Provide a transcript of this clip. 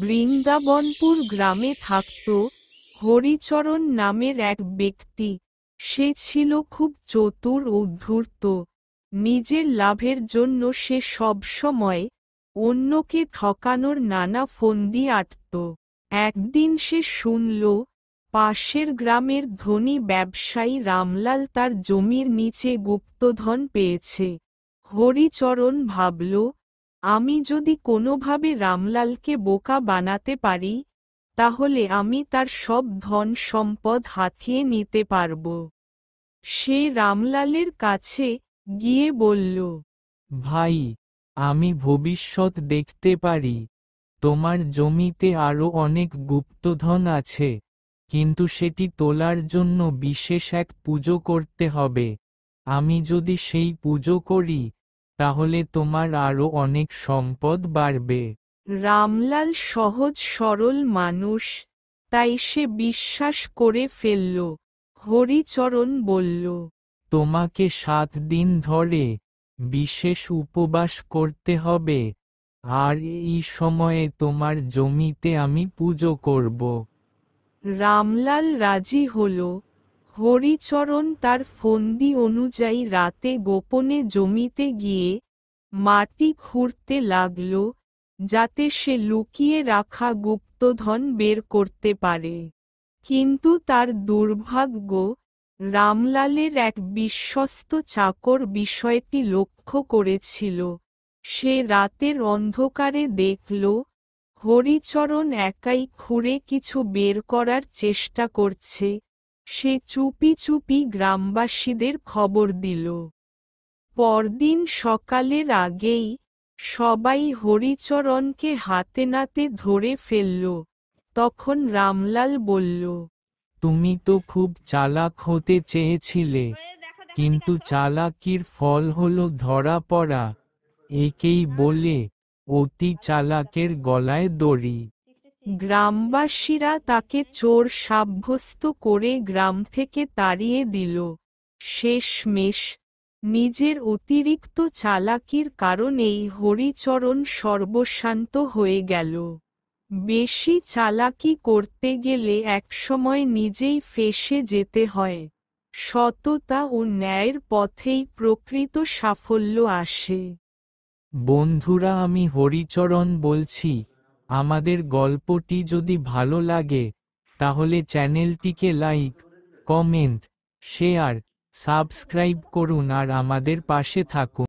বৃন্দাবনপুর গ্রামে থাকত হরিচরণ নামের এক ব্যক্তি। সে ছিল খুব চতুর ও ধূর্ত। নিজের লাভের জন্য সে সবসময় অন্যকে ঠকানোর নানা ফন্দি আঁটত। একদিন সে শুনল পাশের গ্রামের ধনী ব্যবসায়ী রামলাল তার জমির নিচে গুপ্তধন পেয়েছে। হরিচরণ ভাবল, আমি যদি কোনোভাবে রামলালকে বোকা বানাতে পারি, তাহলে আমি তার সব ধন সম্পদ হাতিয়ে নিতে পারব। সে রামলালের কাছে গিয়ে বলল, ভাই, আমি ভবিষ্যৎ দেখতে পারি। তোমার জমিতে আরও অনেক গুপ্তধন আছে, কিন্তু সেটি তোলার জন্য বিশেষ এক পুজো করতে হবে। আমি যদি সেই পুজো করি, তাহলে তোমার আরও অনেক সম্পদ বাড়বে। রামলাল সহজ সরল মানুষ, তাই সে বিশ্বাস করে ফেলল। হরিচরণ বলল, তোমাকে 7 দিন ধরে বিশেষ উপবাস করতে হবে, আর এই সময়ে তোমার জমিতে আমি পুজো করব। রামলাল রাজি হল। হরিচরণ তার ফন্দি অনুযায়ী রাতে গোপনে জমিতে গিয়ে মাটি খুঁড়তে লাগল, যাতে সে লুকিয়ে রাখা গুপ্তধন বের করতে পারে। কিন্তু তার দুর্ভাগ্য, রামলালের এক বিশ্বস্ত চাকর বিষয়টি লক্ষ্য করেছিল। সে রাতের অন্ধকারে দেখল হরিচরণ একাই খুঁড়ে কিছু বের করার চেষ্টা করছে। সে চুপি চুপি গ্রামবাসীদের খবর দিল। পরদিন সকালের আগেই সবাই হরিচরণকে হাতে নাতে ধরে ফেলল। তখন রামলাল বলল, তুমি তো খুব চালাক হতে চেয়েছিলে, কিন্তু চালাকির ফল হলো ধরা পড়া। একেই বলে অতি চালাকের গলায় দড়ি। গ্রামবাসীরা তাকে চোর সাব্যস্ত করে গ্রাম থেকে তাড়িয়ে দিল। শেষমেশ নিজের অতিরিক্ত চালাকির কারণেই হরিচরণ সর্বশান্ত হয়ে গেল। বেশি চালাকি করতে গেলে একসময় নিজেই ফেঁসে যেতে হয়। সততা ও ন্যায়ের পথেই প্রকৃত সাফল্য আসে। বন্ধুরা, আমি হরিচরণ বলছি। আমাদের গল্পটি যদি ভালো লাগে, তাহলে চ্যানেলটিকে লাইক, কমেন্ট, শেয়ার, সাবস্ক্রাইব করুন আর আমাদের পাশে থাকুন।